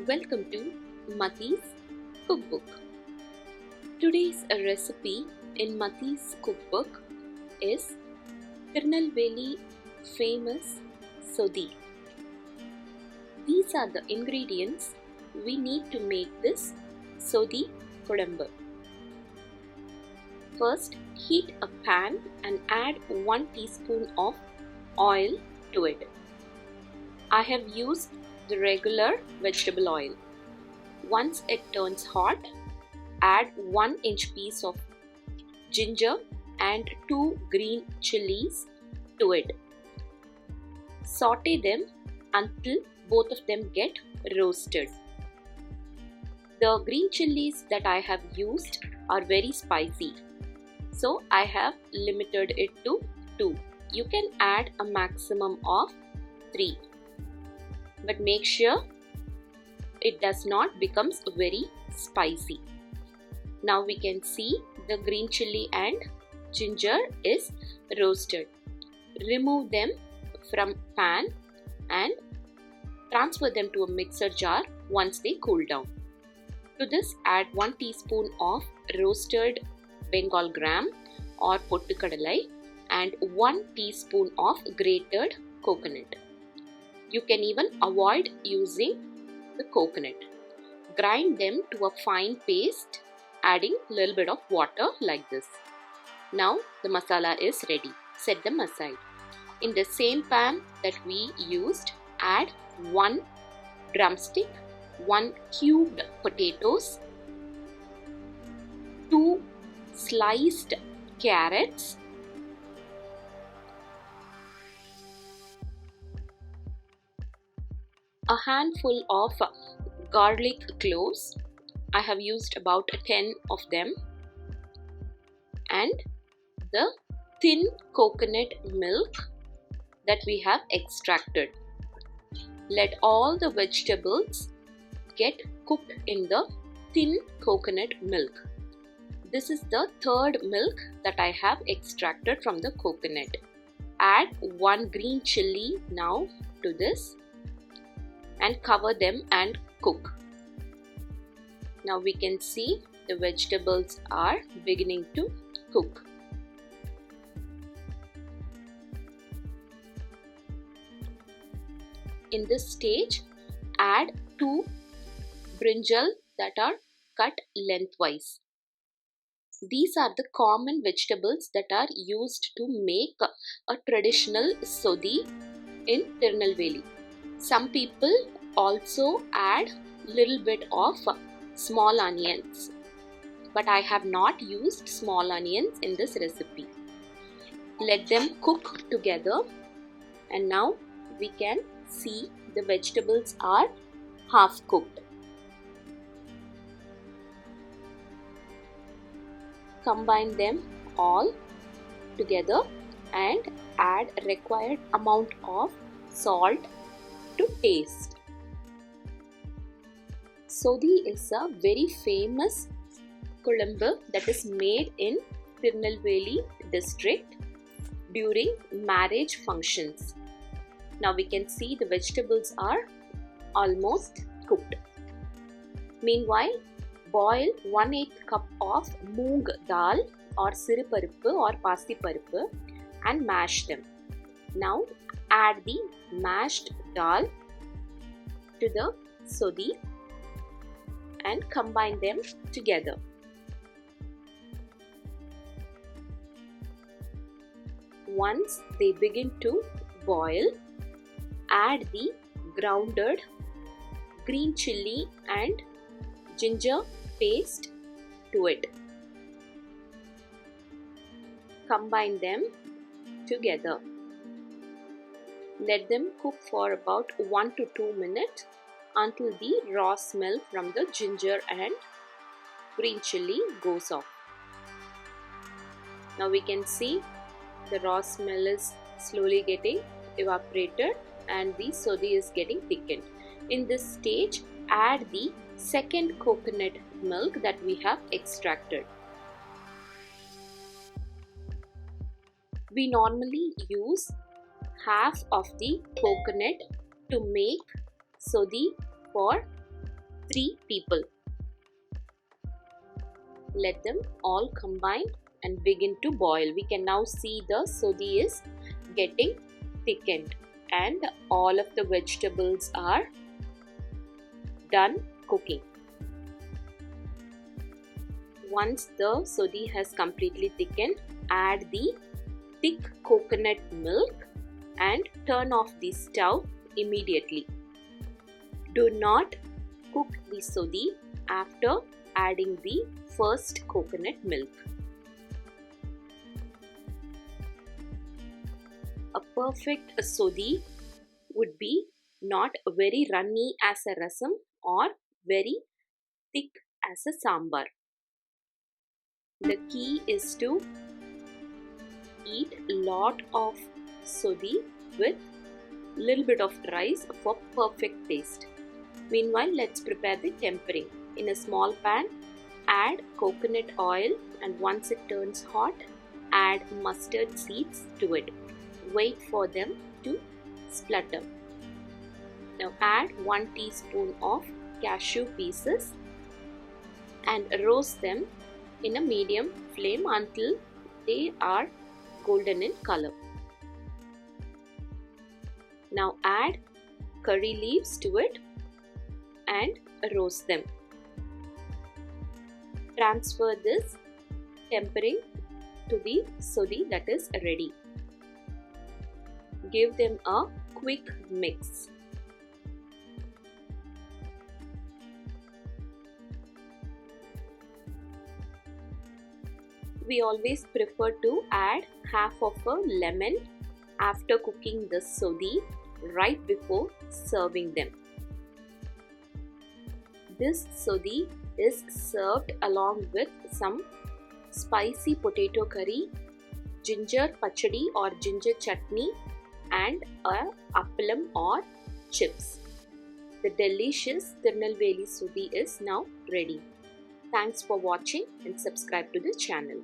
Welcome to Mathi's Cookbook. Today's recipe in Mathi's Cookbook is Tirunelveli famous Sodhi. These are the ingredients we need to make this Sodhi Kulambu. First, heat a pan and add 1 teaspoon of oil to it. I have used the regular vegetable oil. Once it turns hot, add 1-inch piece of ginger and 2 green chilies to it. Saute them until both of them get roasted. The green chilies that I have used are very spicy, so I have limited it to 2. You can add a maximum of 3, but make sure it does not become very spicy. Now we can see the green chili and ginger is roasted. Remove them from pan and transfer them to a mixer jar once they cool down. To this, add 1 teaspoon of roasted Bengal gram or pottu kadai and 1 teaspoon of grated coconut. You can even avoid using the coconut. Grind them to a fine paste, adding a little bit of water like this. Now the masala is ready. Set them aside. In the same pan that we used, add 1 drumstick, 1 cubed potatoes, 2 sliced carrots, a handful of garlic cloves. I have used about 10 of them, and the thin coconut milk that we have extracted. Let all the vegetables get cooked in the thin coconut milk. This is the third milk that I have extracted from the coconut. Add 1 green chili now to this and cover them and cook. Now we can see the vegetables are beginning to cook. In this stage, add 2 brinjal that are cut lengthwise. These are the common vegetables that are used to make a traditional Sodhi in Tirunelveli. Some people also add little bit of small onions, but I have not used small onions in this recipe. Let them cook together, and now we can see the vegetables are half cooked. Combine them all together and add required amount of salt to taste. Sodhi is a very famous Kulambu that is made in Tirunelveli district during marriage functions. Now we can see the vegetables are almost cooked. Meanwhile, boil 1/8 cup of moong dal or siruparippu or passiparippu and mash them. Now add the mashed dal to the Sodhi and combine them together. Once they begin to boil, add the grounded green chili and ginger paste to it. Combine them together. Let them cook for about 1 to 2 minutes until the raw smell from the ginger and green chili goes off. Now we can see the raw smell is slowly getting evaporated and the Sodhi is getting thickened. In this stage, add the second coconut milk that we have extracted. We normally use half of the coconut to make Sodhi for 3 people. Let them all combine and begin to boil. We can now see the sodhi is getting thickened and all of the vegetables are done cooking. Once the sodhi has completely thickened, add the thick coconut milk and turn off the stove immediately. Do not cook the sodhi after adding the first coconut milk. A perfect sodhi would be not very runny as a rasam or very thick as a sambar. The key is to eat a lot of sodhi with little bit of rice for perfect taste. Meanwhile, let's prepare the tempering. In a small pan, add coconut oil and once it turns hot, add mustard seeds to it. Wait for them to splutter. Now add 1 teaspoon of cashew pieces and roast them in a medium flame until they are golden in color. Now add curry leaves to it and roast them. Transfer this tempering to the sodhi that is ready. Give them a quick mix. We always prefer to add half of a lemon after cooking the sodhi right before serving them. This sodhi is served along with some spicy potato curry, ginger pachadi or ginger chutney and a appalam or chips. The delicious Tirunelveli Sodhi is now ready. Thanks for watching and subscribe to the channel.